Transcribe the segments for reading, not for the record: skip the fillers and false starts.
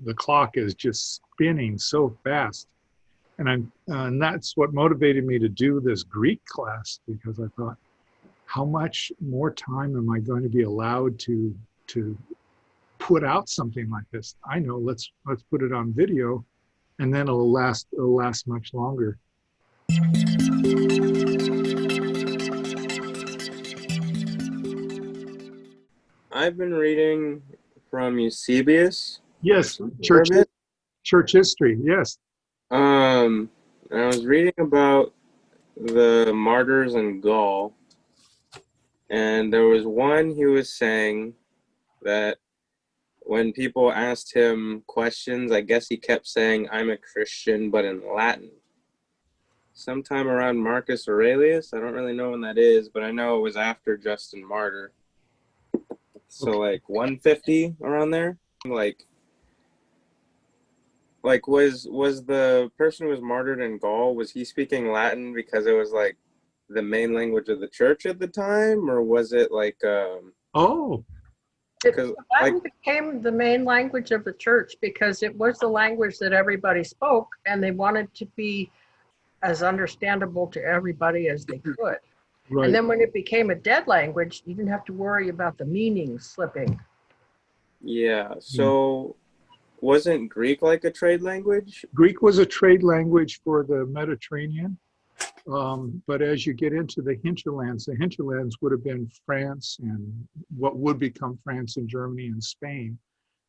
the clock is just spinning so fast. And that's what motivated me to do this Greek class, because I thought, how much more time am I going to be allowed to put out something like this? I know, let's put it on video, and then it'll last much longer. I've been reading from Eusebius. Yes, church history. Yes. I was reading about the martyrs in Gaul, and there was one who was saying that when people asked him questions, I guess he kept saying, "I'm a Christian," but in Latin. Sometime around Marcus Aurelius. I don't really know when that is, but I know it was after Justin Martyr. So okay. Like 150 around there. Like was the person who was martyred in Gaul, was he speaking Latin because it was like the main language of the church at the time, or was it like Latin became the main language of the church because it was the language that everybody spoke, and they wanted to be as understandable to everybody as they could. Right. And then when it became a dead language, you didn't have to worry about the meaning slipping. Yeah. So wasn't Greek like a trade language? Greek was a trade language for the Mediterranean. But as you get into the hinterlands would have been France and what would become France and Germany and Spain.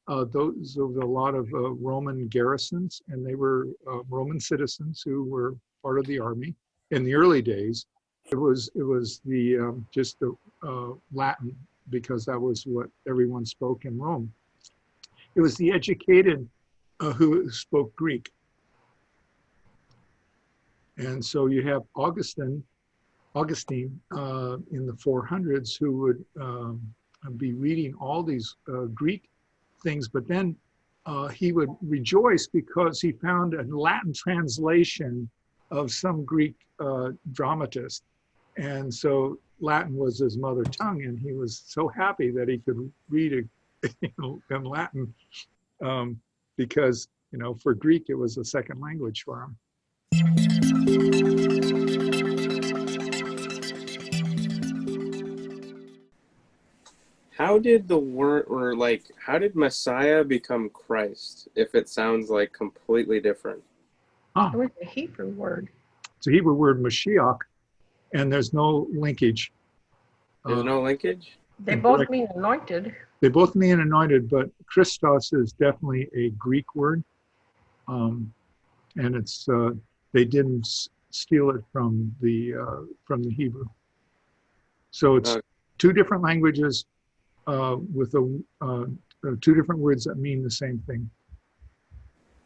Those were a lot of Roman garrisons, and they were Roman citizens who were part of the army. In the early days, it was the just the Latin, because that was what everyone spoke in Rome. It was the educated who spoke Greek. And so you have Augustine in the 400s, who would be reading all these Greek things, but then he would rejoice because he found a Latin translation of some Greek dramatist. And so Latin was his mother tongue, and he was so happy that he could read in Latin because, for Greek, it was a second language for him. How did the word, or like, how did Messiah become Christ, if it sounds like completely different? It was a Hebrew word. It's a Hebrew word, Mashiach, and there's no linkage. There's no linkage? They both mean anointed. They both mean anointed, but Christos is definitely a Greek word. And it's they didn't steal it from the Hebrew. So it's two different languages with two different words that mean the same thing.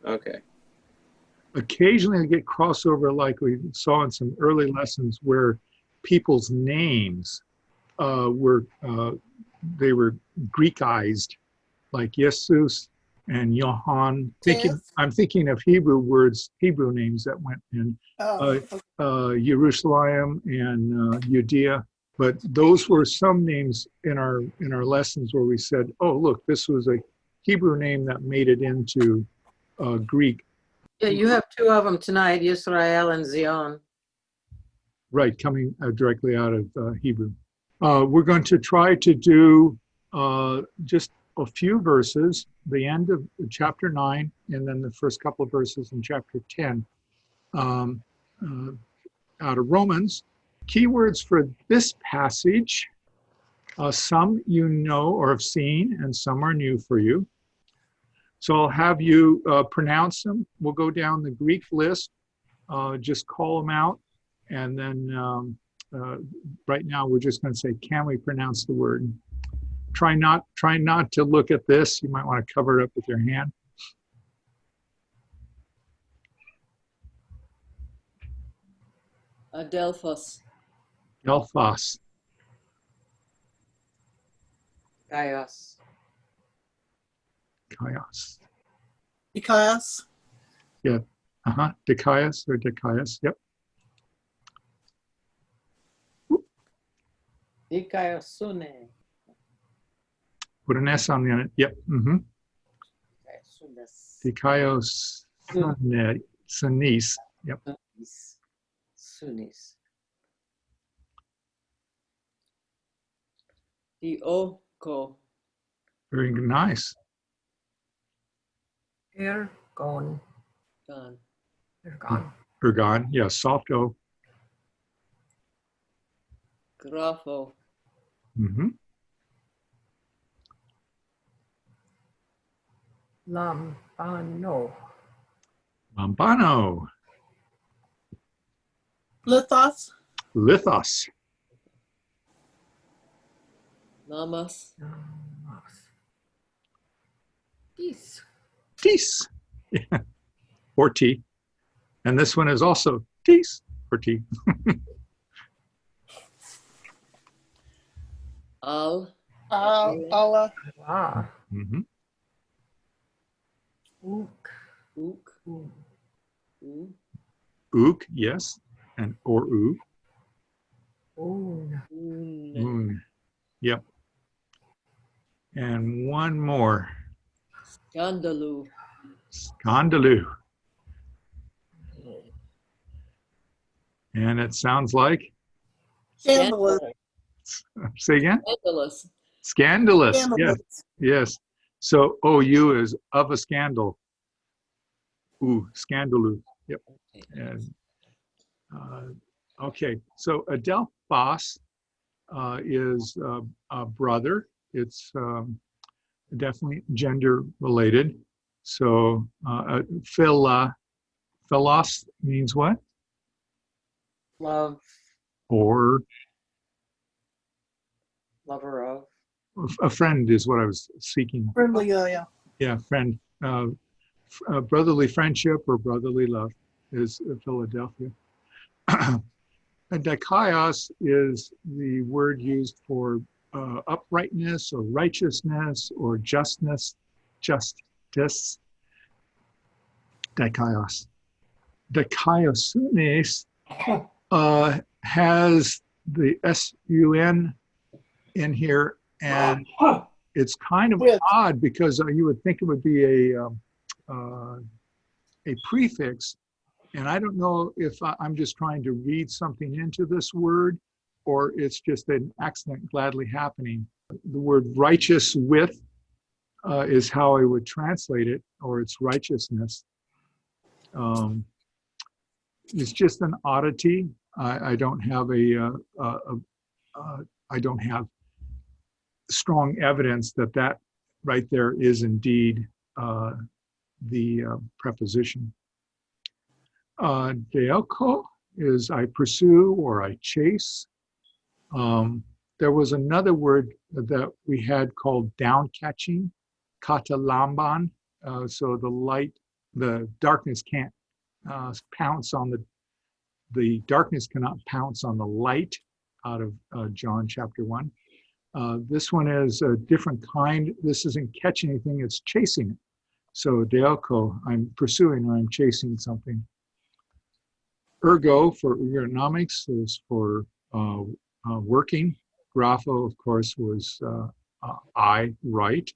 Okay. Occasionally I get crossover, like we saw in some early lessons, where people's names were Greekized, like Jesus and Johann. I'm thinking of Hebrew names that went in Jerusalem and Judea. But those were some names in our lessons where we said, oh, look, this was a Hebrew name that made it into Greek. Yeah, you have two of them tonight, Yisrael and Zion. Right, coming directly out of Hebrew. We're going to try to do just a few verses, the end of chapter 9, and then the first couple of verses in chapter 10 out of Romans. Keywords for this passage, some you know or have seen, and some are new for you. So I'll have you pronounce them. We'll go down the Greek list, just call them out, and then right now we're just going to say, can we pronounce the word? Try not to look at this. You might want to cover it up with your hand. Adelphos. Delphos. Kaios. Kaios. Dikaios. Yeah. Dikaios or Dikaios. Yep. Dikaiosune. Put an S on the end. Yep. Mm-hmm. Dikaios Sunis. Yep. Sunis. Dioko. Very nice. Ergon. Gone. Ergon. Ergon. Yeah, soft O. Grapho. Mm-hmm. Lambano. Lambano. Lithos. Lithos. Namas. Peace. Tis. Yeah. Or T. And this one is also Tis or T. Al. Allah. Ah. Mm-hmm. Ook. Ook. Ook. U. Ook, yes. And or oo. Oon. Un. Oon. Yep. And one more. Scandalu. Scandalu. And it sounds like, Scandalous. say again? Scandalous. Scandalous. Yes. Scandalous. Yes. So OU is of a scandal. Ooh, scandalu. Yep. And okay. So Adelphos is a brother. It's definitely gender related. So philos means what? Love. Or Lover of. a friend is what I was seeking. Friendly, yeah. Yeah, friend. Brotherly friendship or brotherly love is Philadelphia. And dikaios is the word used for uprightness or righteousness or justice. Dikaios. Dikaiosunes has the S-U-N in here, and it's kind of With. odd because you would think it would be a prefix, and I don't know if I'm just trying to read something into this word or it's just an accident gladly happening. The word righteous with is how I would translate it, or it's righteousness. It's just an oddity. I don't have I don't have strong evidence that that right there is indeed the preposition. Deoko is I pursue or I chase. There was another word that we had called down catching, katalamban. So the darkness can't pounce on the darkness cannot pounce on the light out of John chapter 1. This one is a different kind. This isn't catching anything, it's chasing it. So deoko, I'm pursuing or I'm chasing something. Ergo for ergonomics is for working. Grapho, of course, was I, write.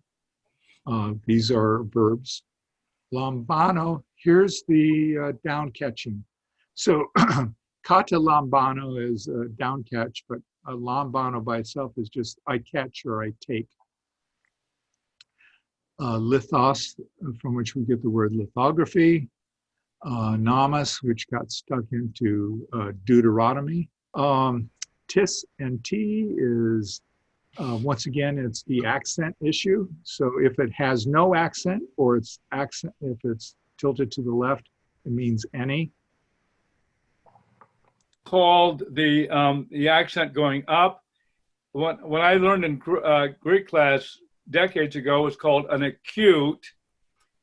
These are verbs. Lambano, here's the down catching. So kata lambano is down catch, but lambano by itself is just I catch or I take. Lithos, from which we get the word lithography. Namas, which got stuck into Deuteronomy. Tis and T is, once again, it's the accent issue. So if it has no accent or it's accent, if it's tilted to the left, it means any. Called the accent going up. When I learned in Greek class decades ago, it was called an acute.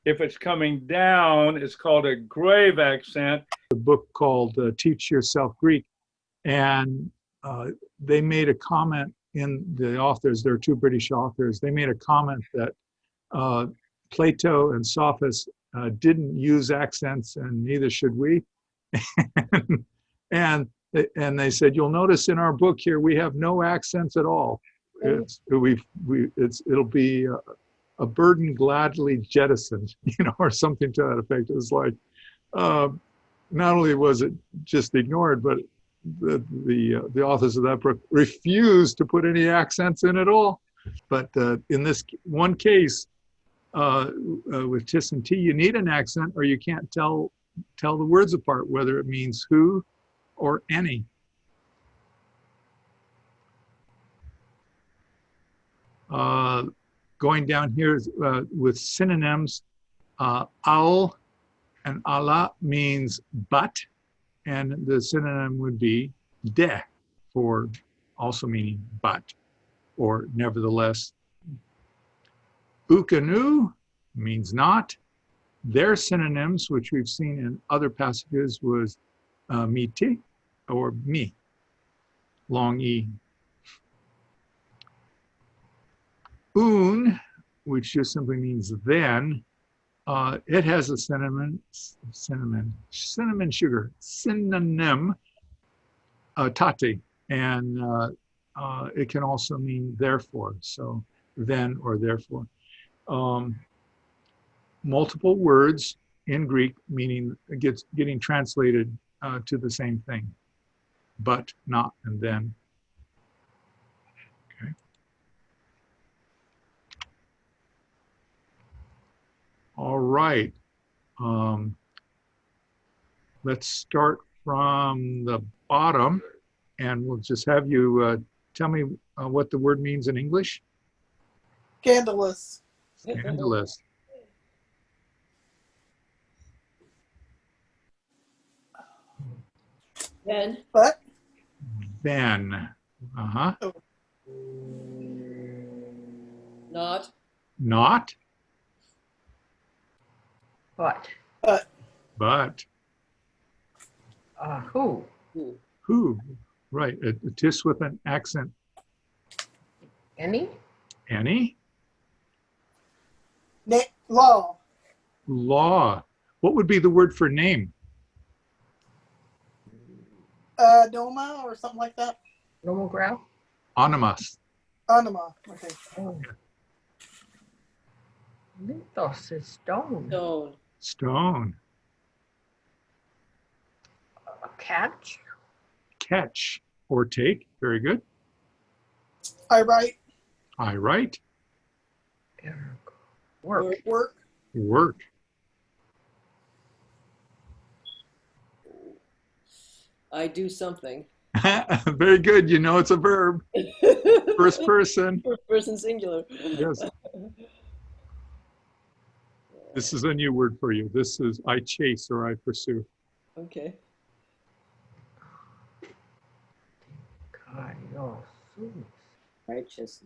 If it's coming down, it's called a grave accent. A book called Teach Yourself Greek, and they made a comment in the authors, there are two British authors, they made a comment that Plato and Sophist didn't use accents, and neither should we. and they said, you'll notice in our book here, we have no accents at all. It'll be a burden gladly jettisoned, or something to that effect. It was like, not only was it just ignored, but the authors of that book refused to put any accents in at all. But in this one case, with tis and t, you need an accent, or you can't tell the words apart, whether it means who or any. Going down here with synonyms, al and ala means but, and the synonym would be de, for also meaning but, or nevertheless. Ukanu means not. Their synonyms, which we've seen in other passages, was miti or me, long E. Un, which just simply means then, it has a synonym, tati, and it can also mean therefore, so then or therefore. Multiple words in Greek, meaning getting translated to the same thing, but, not, and then. Okay. All right. Let's start from the bottom, and we'll just have you tell me what the word means in English. Scandalous. Scandalous. Then. But Then. Uh-huh. Not. Not. But. But. Who? Who. Who. Right. A tis with an accent. Any? Any. law. Law. What would be the word for name? Noma or something like that. Nomograph? Onimus. Anima. Okay. Oh. Lithos is stone. Stone. Stone. A catch? Catch or take. Very good. I write. I write. Work. Work. Work. I do something. Very good. You know it's a verb. First person. First person singular. Yes. This is a new word for you. This is I chase or I pursue. Okay. Righteousness.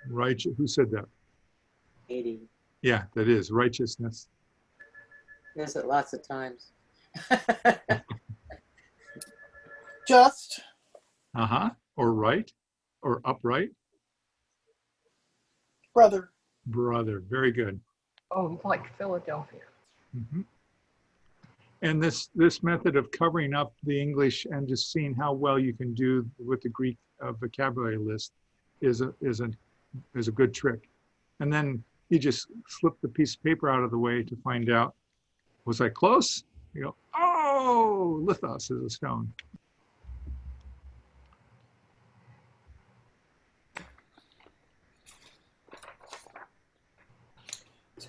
Right. Who said that? 80. Yeah, that is righteousness. Says it lots of times. Just. Uh-huh. Or right. Or upright. Brother. Brother. Very good. Oh, like Philadelphia. Mhm. And this method of covering up the English and just seeing how well you can do with the Greek vocabulary list is a good trick. And then you just slip the piece of paper out of the way to find out, was I close? You go, oh, lithos is a stone.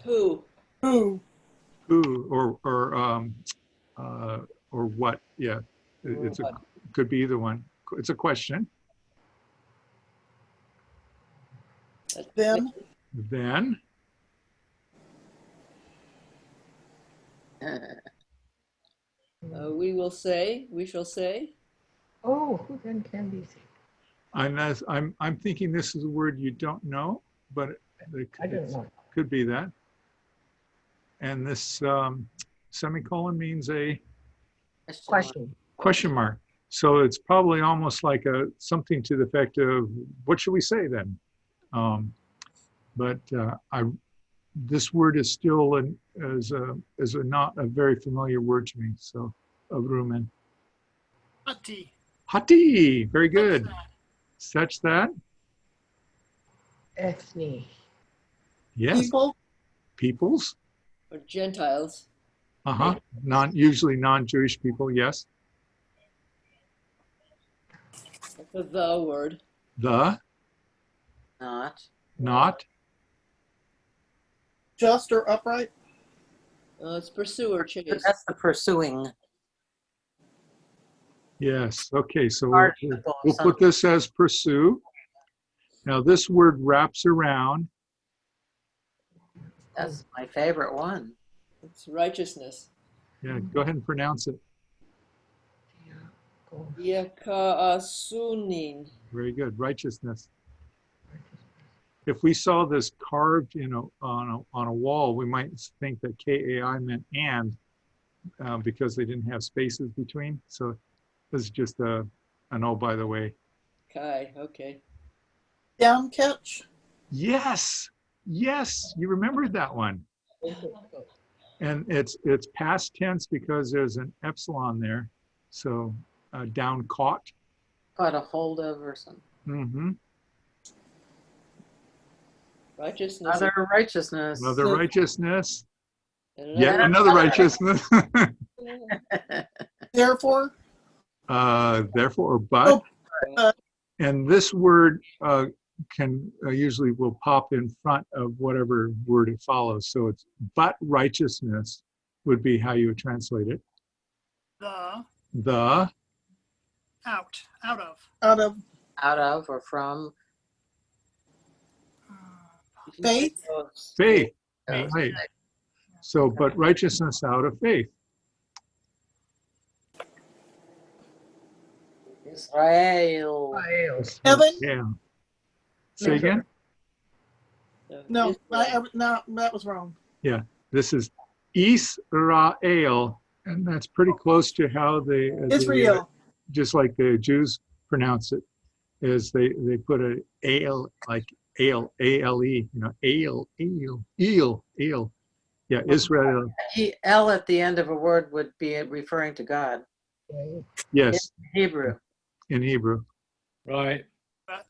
Who. Who. Who or what? Yeah, it's What? could be either one. It's a question. Them. Then. We shall say. Oh, who then can be seen? I'm thinking this is a word you don't know, but I don't know. could be that. And this semicolon means a question mark. So it's probably almost like something to the effect of, what should we say then? But this word is still not a very familiar word to me. So avrumen. Hati. Hati, very good. Such that. Ethne. Yes. People. Peoples. Or Gentiles. Usually non-Jewish people. Yes. That's a the word. The. Not. Not. Just or upright. It's pursue or chase. That's the pursuing. Yes. Okay. So Participle of we'll put something. this as pursue. Now this word wraps around. That's my favorite one. It's righteousness. Yeah. Go ahead and pronounce it. Yaka'asunin. Very good. Righteousness. If we saw this carved, on a wall, we might think that KAI meant and, because they didn't have spaces between. So this is just an oh, by the way. Kai, okay. Down catch. Yes. Yes. You remembered that one. And it's past tense because there's an epsilon there. So down caught. Got a hold of or something. Mm-hmm. Righteousness. Other righteousness. Another righteousness. And Yet another righteousness. Therefore. Therefore, or but. Oh. And this word can usually will pop in front of whatever word it follows. So it's but righteousness would be how you would translate it. The Out of. Out of or from. Faith. faith. Goes. Right. So, but righteousness out of faith. Israel. Heaven. Yeah. Say again. No, no, that was wrong. This is Israel, and that's pretty close to how Israel. just like the Jews pronounce it, is they put a ale, like ale, A-L-E, ale. Yeah, Israel. L at the end of a word would be referring to God. Yes, In Hebrew. in Hebrew. Right.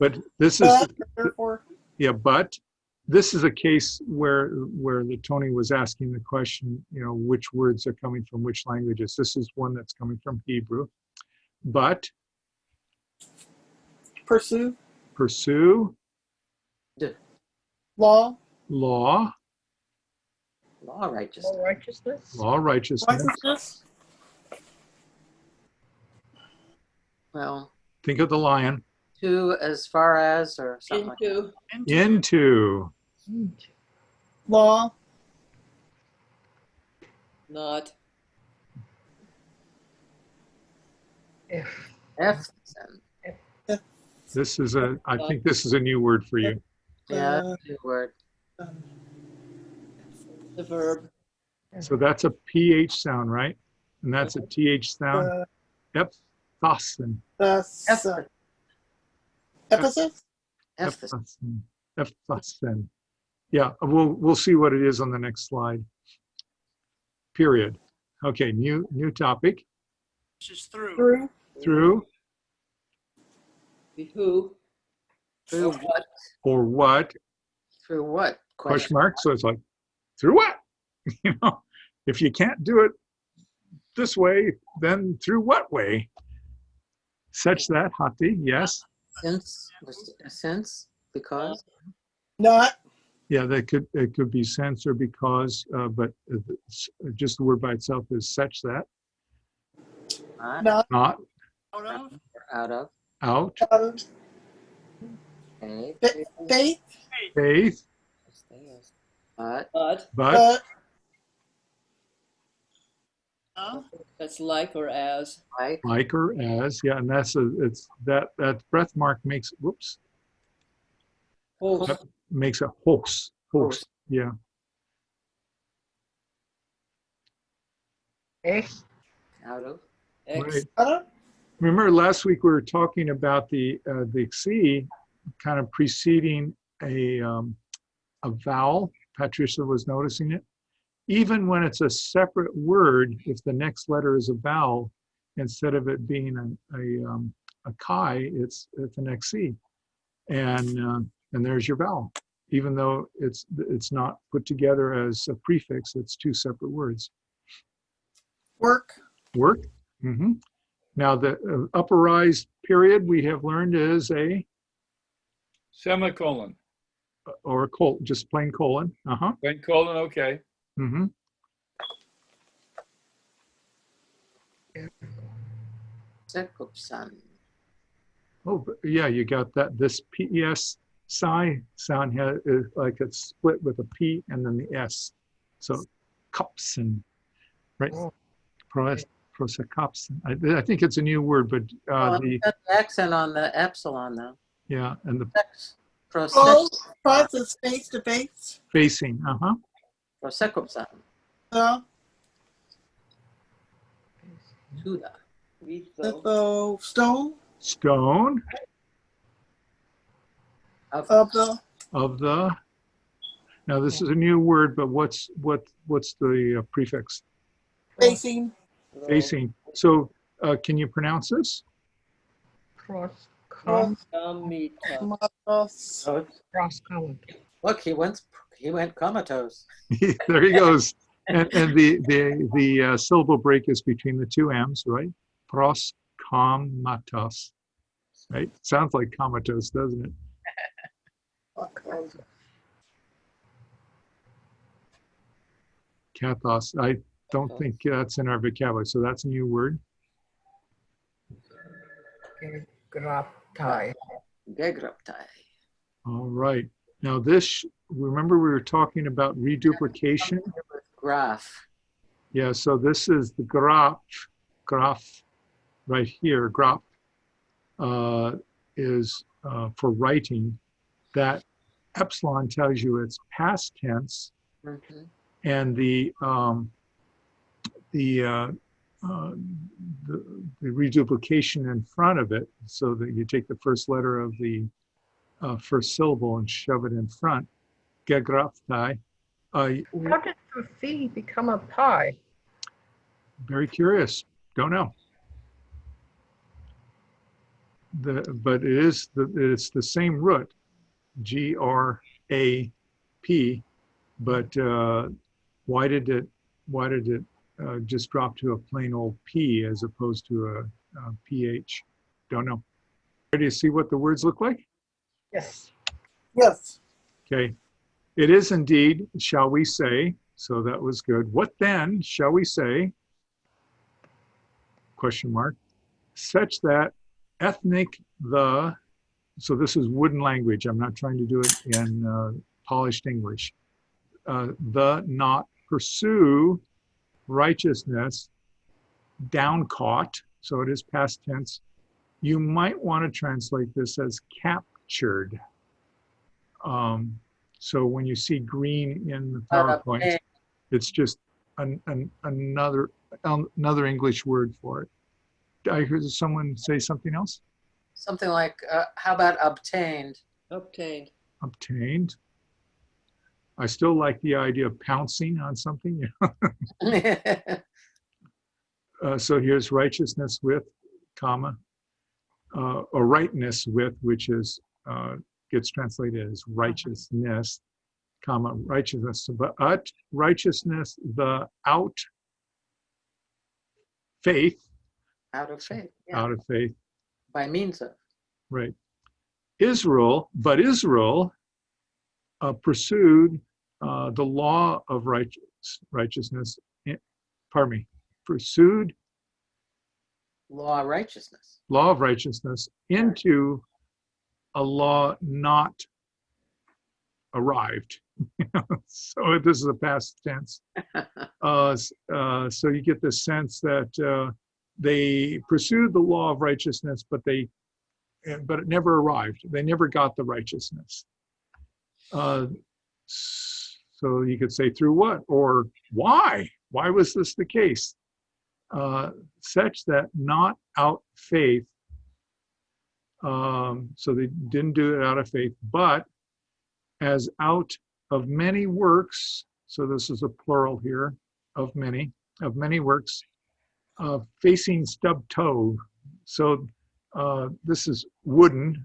But this is, But, therefore. yeah, but this is a case where the Tony was asking the question, which words are coming from which languages. This is one that's coming from Hebrew. But Pursue. Law, Law righteousness. All righteousness. law, righteousness. Righteousness. Well, Think of the lion. to as far as or something like that. Into. Into. Law. Not. If. F. This is I think this is a new word for you. Yeah, that's a new word. The verb. So that's a PH sound, right? And that's a TH sound. Ephthosin. Ephesus. Ephesus. Ephthosin. Yeah, we'll see what it is on the next slide. Period. Okay, new topic. Which is through. Through Who. Through what? or what? Through what? Question mark. So it's like, through what? If you can't do it this way, then through what way? Such that, Hati, yes. Since, because. Not. Yeah, it could be since or because, but just the word by itself is such that. Not. Not. Not Out of. out. Out of. Faith. Faith, But. but That's like or as. like or as. Yeah, and that breath mark makes Host. makes a host. Yeah. X. Out of. X. Right. Out of. Remember last week we were talking about the C kind of preceding a vowel. Patricia was noticing it. Even when it's a separate word, if the next letter is a vowel, instead of it being a chi, it's the next C, and there's your vowel. even though it's not put together as a prefix, it's two separate words. Work. Work. Now the upperized period we have learned is a Semicolon. or a colon, just plain colon. Plain colon, okay. Sekupsan. Oh, yeah, you got that. This PES psi sound is like it's split with a P and then the S. So Kopsen, right? Prosekopsen. I think it's a new word, but Got the accent on the epsilon, though. yeah, and the Oh, process face to face. facing, Prosekupsan. Tuda. The stone stone of the. Now this is a new word, but what's the prefix? Facing. Facing. So can you pronounce this? Cross column. Look, he went comatose. There he goes. And the syllable break is between the two M's, right? Pros comatos. Right? Sounds like comatose, doesn't it? Kathos. I don't think that's in our vocabulary, so that's a new word. Graptai. Gegraptai. All right. Now this, remember we were talking about reduplication? Graph. Yeah, so this is the graph right here. Graph is for writing. That epsilon tells you it's past tense, and the reduplication in front of it, so that you take the first letter of the first syllable and shove it in front. Gegraptai. How did the phi become a pi? Very curious. Don't know. But it's the same root, G-R-A-P. But why did it just drop to a plain old P as opposed to a PH? Don't know. Ready to see what the words look like? Yes. Yes. Okay. It is indeed, shall we say, so that was good. What then shall we say, question mark, such that ethnic so this is wooden language. I'm not trying to do it in polished English. Not pursue righteousness, downcaught, so it is past tense. You might want to translate this as captured. So when you see green in the PowerPoint, it's just another English word for it. I heard someone say something else. Something like, how about obtained? Obtained. Obtained. I still like the idea of pouncing on something. So here's righteousness with, comma, or rightness with, which is gets translated as righteousness, comma, righteousness, but righteousness, the out faith. Out of faith. Yeah. Out of faith. By means of. Right. Israel pursued the law of righteousness. Pursued Law of righteousness. Law of righteousness into a law not arrived. So this is a past tense. So you get the sense that they pursued the law of righteousness, but it never arrived. They never got the righteousness. So you could say through what or why? Why was this the case? Such that not out faith. So they didn't do it out of faith, but as out of many works. So this is a plural here of many works. Facing stub toe. So this is wooden,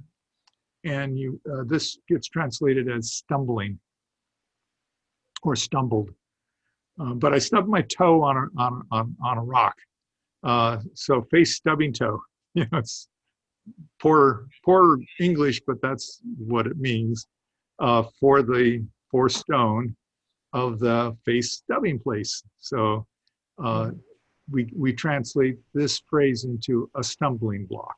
and this gets translated as stumbling or stumbled. But I stubbed my toe on a rock. So face stubbing toe. It's poor English, but that's what it means for stone of the face stubbing place. So we translate this phrase into a stumbling block.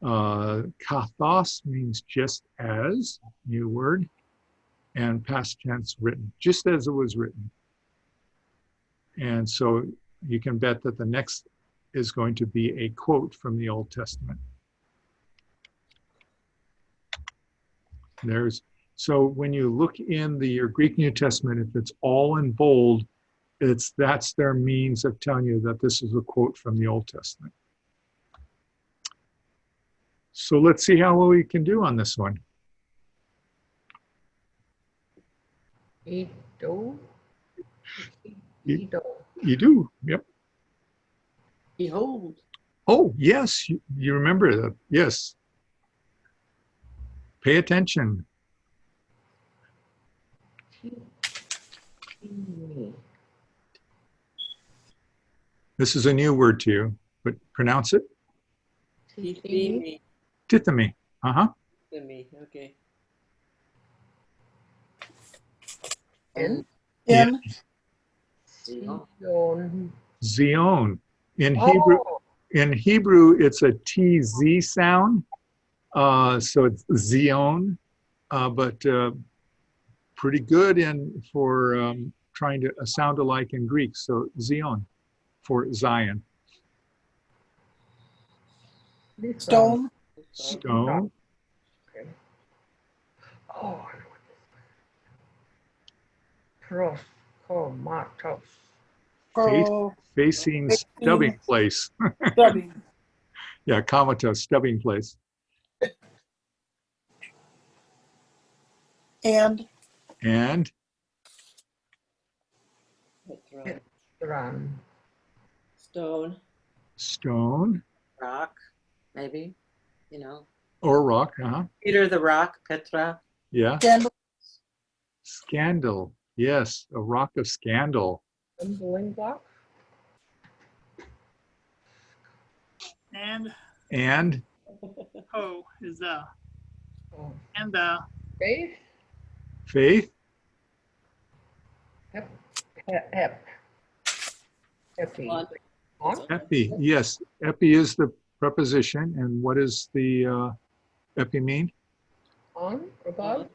Kathos means just as, new word, and past tense written, just as it was written. And so you can bet that the next is going to be a quote from the Old Testament. So when you look in your Greek New Testament, if it's all in bold, that's their means of telling you that this is a quote from the Old Testament. So let's see how well we can do on this one. Edo. You do, yep. Behold. Oh, yes, you remember that, yes. Pay attention. This is a new word to you, but pronounce it. Tithimi. Tithimi. Uh-huh. Tithimi. Okay. In In Zion. Zion. Oh, In Hebrew, it's a TZ sound. So it's Zion, but pretty good for trying to sound alike in Greek. So Zion for Zion. stone, Stone. Okay. Oh, I know what this is. Proskomatos. pro, Facing stubbing place. stubbing, Yeah, comatose, stubbing place. and And Petra. Run. Stone. stone Rock, maybe, you know. or rock. Uh-huh. Peter the Rock, Petra. Yeah. scandal, Scandal. Yes, a rock of scandal. Stumbling block. And And ho is the Oh. and the Faith. faith. Hep. Epi. On. On? Epi. Yes, epi is the preposition. And what does the epi mean? On? Above?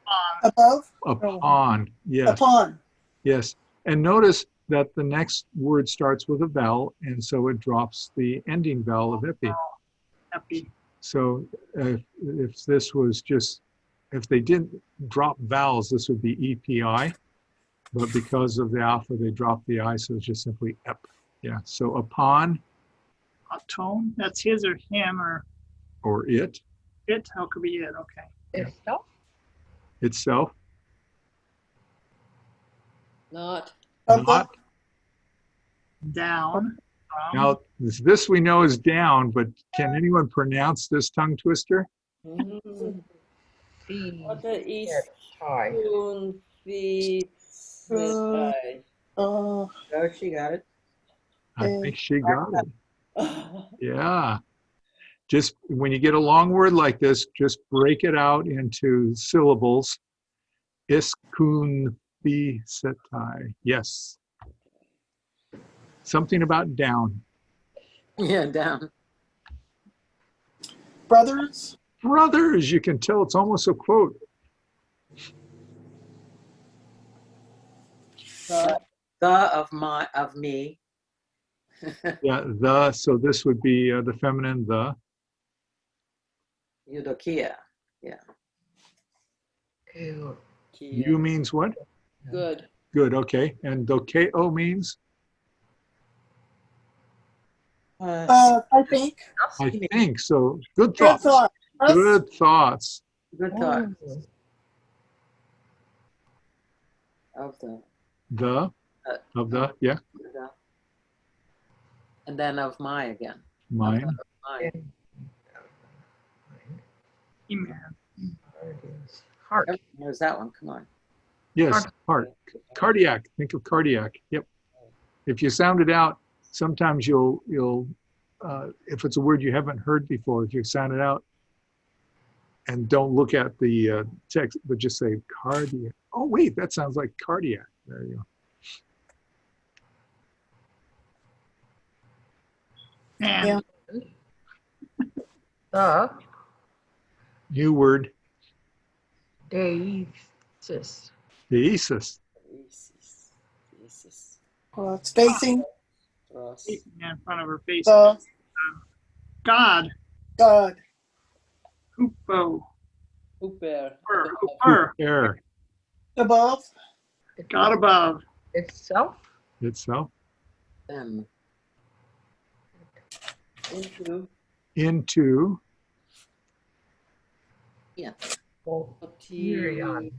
above, Upon. Yes. upon, Yes. And notice that the next word starts with a vowel, and so it drops the ending vowel of epi. happy. So if this was just, if they didn't drop vowels, this would be EPI. But because of the alpha, they dropped the I, so it's just simply ep. Yeah. So upon A tone. That's his or him or it it. How could be it? Okay. Itself? itself, Not. above, not. Down. Now, this we know is down, but can anyone pronounce this tongue twister? Mhm. Feet. What the east High. spoon feeds the uh, Oh, she got it. I think she got it. eye. Yeah. Just when you get a long word like this, just break it out into syllables. Iskun fi setai. Yes. Something about down. Yeah, down. brothers, Brothers, you can tell it's almost a quote. The Of me. Yeah, so this would be the feminine the. Eudokia. Yeah. Ew. You means what? Good. Good, okay. And dokeo means? I think, I think, so good good thoughts. thought, us, Good thoughts. Good thought. Oh. Of the. Yeah, And then of my again. mine. Mine. He-Man. Heart. Everyone knows that one. Come on. Yes, heart. Cardiac. Think of cardiac. Yep. If you sound it out, sometimes you'll if it's a word you haven't heard before, if you sound it out and don't look at the text, but just say cardiac. Oh wait, that sounds like cardiac. There you go. And The New word, deesis. deesis. Spacing. in front of her face. The God. God. Hoopo. Hooper. Hooper. Air Above. God above. Itself. itself. Them. Into. Into Yeah. Soterion.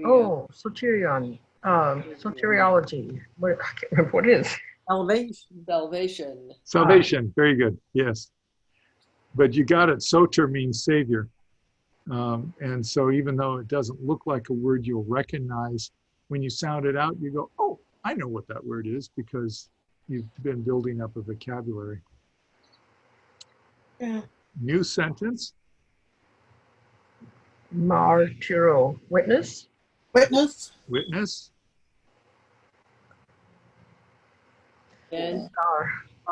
Oh, soterion. Soteriology. What, I can't remember what it is. Elevation. Salvation. salvation. Very good. Yes. But you got it. Soter means savior. And so even though it doesn't look like a word you'll recognize, when you sound it out, you go, oh, I know what that word is because you've been building up a vocabulary. Yeah. New sentence. Martyro. Witness. Witness. Witness. And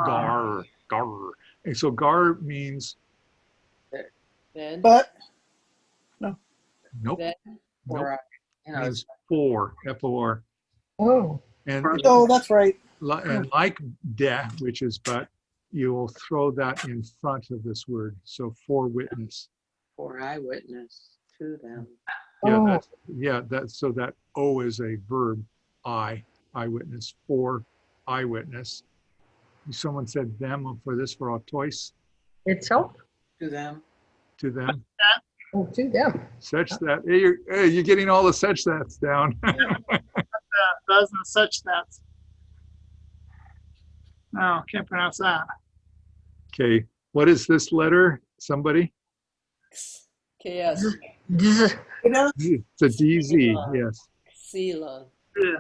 Gar. Gar. And so gar means then. But. nope. Then. Nope. Or, you know, Means for. F-O-R. Oh. And Oh, that's right. and like de, which is but, you will throw that in front of this word. So for witness. for eyewitness to them. Yeah, Oh. that's so that O is a verb. Eyewitness, for eyewitness. Someone said them for this for autois Itself. To them. to them. Oh, to them. Such that. Hey, you're getting all the such that's down. Does and such that's. No, can't pronounce that. Okay, what is this letter? Somebody? KS. You know, It's a DZ. Yes, Ceylon. Yeah.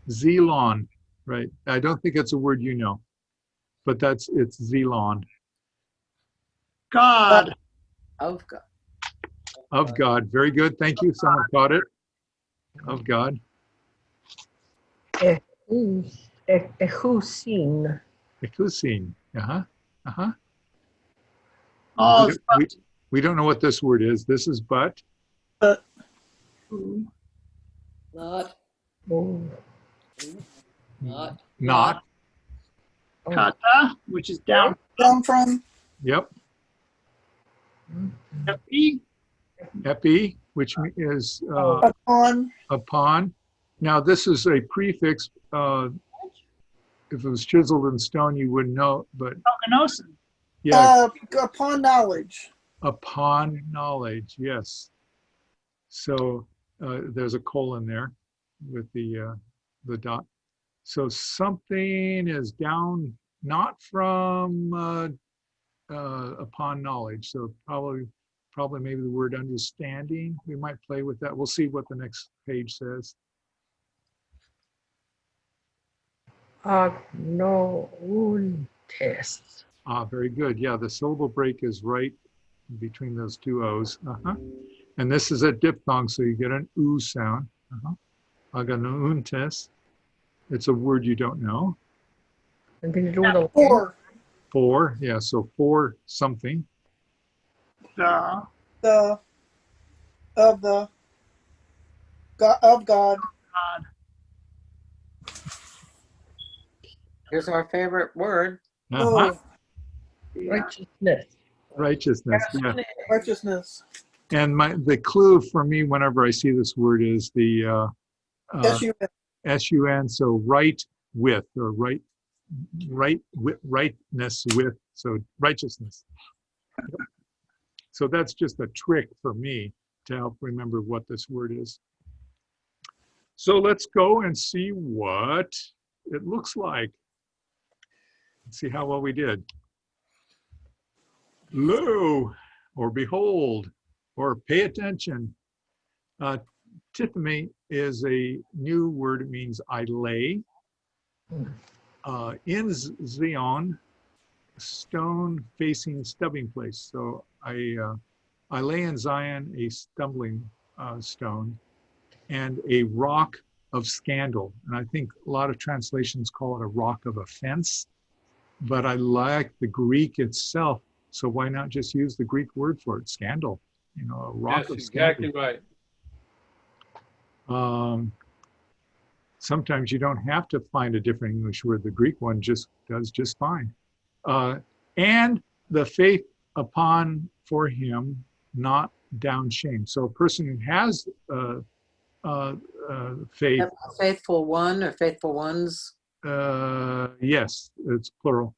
Zelon. Right. I don't think it's a word you know, but it's Zelon. God. Of God. Of God. Very good. Thank you. Someone caught it. Of God. Ehusin. Ekusin. Uh-huh. Uh-huh. Oh, We it's don't- we don't know what this word is. This is but. Ooh. Not. Oh. Not. Not. Oh. Kata, which is down. down from. Yep. Epi. Epi, which is Upon. upon. Now, this is a prefix. If it was chiseled in stone, you wouldn't know, but Elganosin. yeah, Upon knowledge. upon knowledge, yes. So there's a colon there with the dot. So something is down, not from upon knowledge. So probably maybe the word understanding. We might play with that. We'll see what the next page says. Agnountes. Very good. Yeah, the syllable break is right between those two O's. And this is a diphthong, so you get an oo sound. Agnountes. It's a word you don't know. Anything to do with the For. For, yeah, so for something. The The. Of the. God, of God. God. Here's our favorite word. Uh-huh. righteousness. Righteousness, yeah. Righteousness. And the clue for me whenever I see this word is the S-U-N, so right with, or rightness with, so righteousness. So that's just a trick for me to help remember what this word is. So let's go and see what it looks like. Let's see how well we did. Lo, or behold, or pay attention. Tithme is a new word. It means I lay. In Zion, stone facing stubbing place. So I lay in Zion a stumbling stone and a rock of scandal. And I think a lot of translations call it a rock of offense, but I like the Greek itself. So why not just use the Greek word for it, scandal? You know, a rock That's of exactly scandal. right. Sometimes you don't have to find a different English word. The Greek one just does just fine. And the faith upon for him, not down shame. So a person who has faith, A faithful one or faithful ones. yes, it's plural.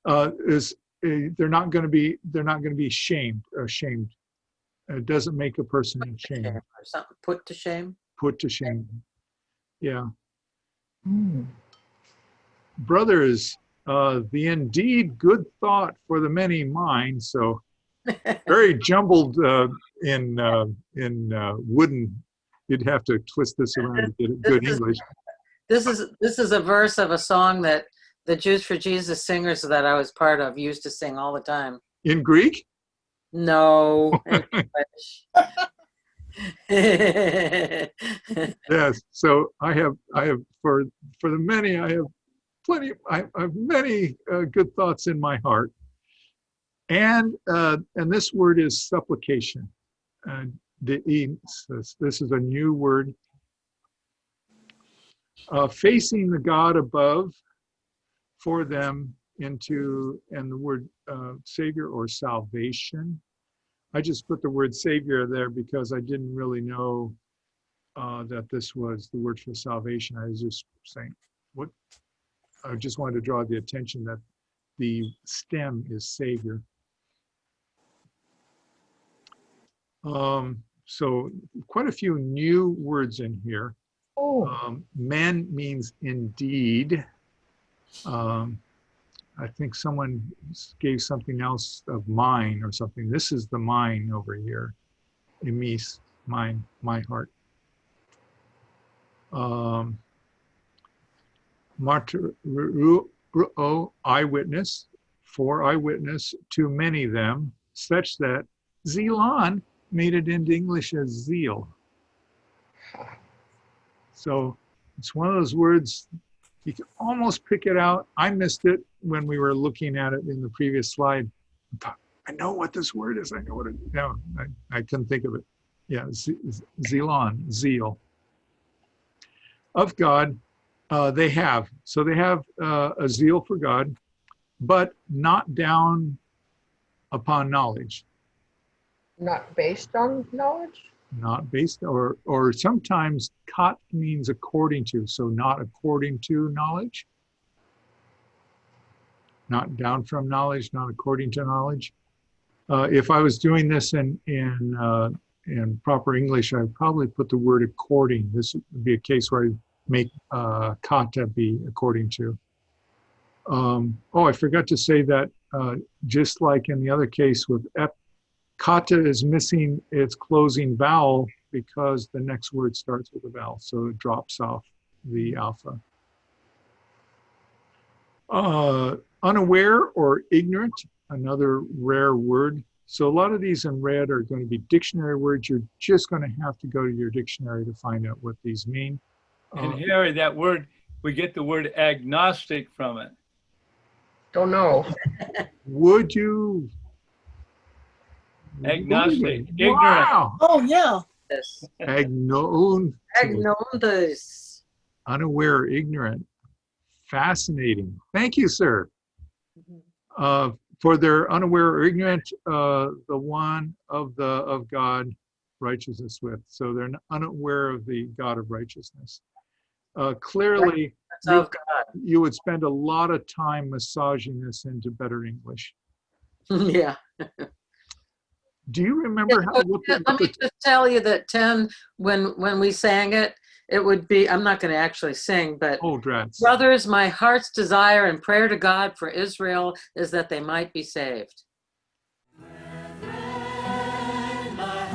They're not going to be shamed or ashamed. It doesn't make a person ashamed. Or something put to shame. Put to shame. Yeah. Brothers, the indeed good thought for the many mind. So very jumbled in wooden. You'd have to twist this around to get it good English. This is a verse of a song that the Jews for Jesus singers that I was part of used to sing all the time. In Greek? No. In English. Yes. So I have for the many, I have plenty. I have many good thoughts in my heart, and this word is supplication. This is a new word. Facing the God above for them into, and the word Savior or salvation. I just put the word Savior there because I didn't really know that this was the word for salvation. I was just saying, I just wanted to draw the attention that the stem is Savior. So quite a few new words in here. Men means indeed. I think someone gave something else of mine or something. This is the mine over here. Emis, mine, my heart. Eyewitness, for eyewitness to many them, such that Zelon made it into English as zeal. So it's one of those words, you can almost pick it out. I missed it when we were looking at it in the previous slide. I know what this word is. I know what it is. No, I couldn't think of it. Yeah, Zelon, zeal. Of God, they have. So they have a zeal for God, but not down upon knowledge. Not based on knowledge? Not based, or sometimes kat means according to, so not according to knowledge. Not down from knowledge, not according to knowledge. If I was doing this in proper English, I'd probably put the word according. This would be a case where I make kata be according to. I forgot to say that just like in the other case with kata is missing its closing vowel because the next word starts with a vowel, so it drops off the alpha. Unaware or ignorant, another rare word. So a lot of these in red are going to be dictionary words. You're just going to have to go to your dictionary to find out what these mean. And Harry, that word, we get the word agnostic from it. Don't know. Would you? Agnostic, ignorant. Wow. Oh, yeah. Yes. Agnondas. Unaware, ignorant. Fascinating. Thank you, sir. For their unaware or ignorant, the one of God, righteousness with. So they're unaware of the God of righteousness. Clearly, Of God. you would spend a lot of time massaging this into better English. Yeah. Do you remember how? Let me just tell you that 10, when we sang it, it would be, I'm not going to actually sing, but Oh, drats. brothers, my heart's desire and prayer to God for Israel is that they might be saved. My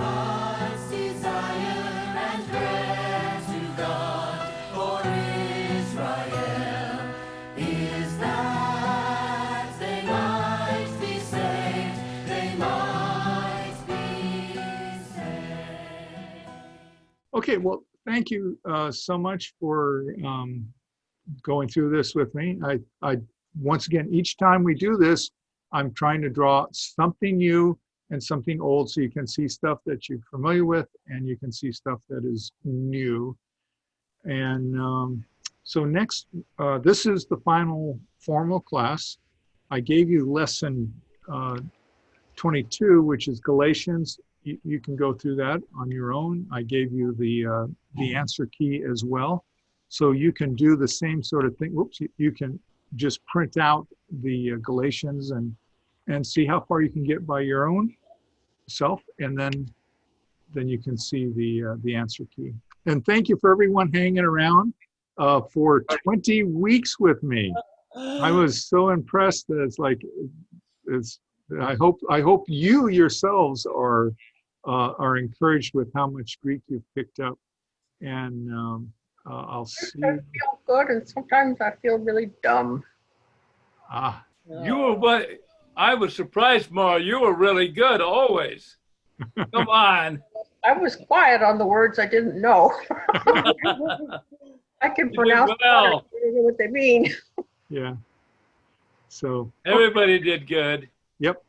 Okay, well, thank you so much for going through this with me. I once again, each time we do this, I'm trying to draw something new and something old so you can see stuff that you're familiar with and you can see stuff that is new. And so next, this is the final formal class. I gave you lesson 22, which is Galatians. You can go through that on your own. I gave you the answer key as well. So you can do the same sort of thing. Whoops, you can just print out the Galatians and see how far you can get by your own self, and then you can see the answer key. And thank you for everyone hanging around for 20 weeks with me. I was so impressed that I hope you yourselves are encouraged with how much Greek you've picked up. And I'll see. I feel good, and sometimes I feel really dumb. You were what? I was surprised, Ma. You were really good always. Come on. I was quiet on the words I didn't know. I can pronounce them, I don't know what they mean. Yeah. So everybody did good. Yep.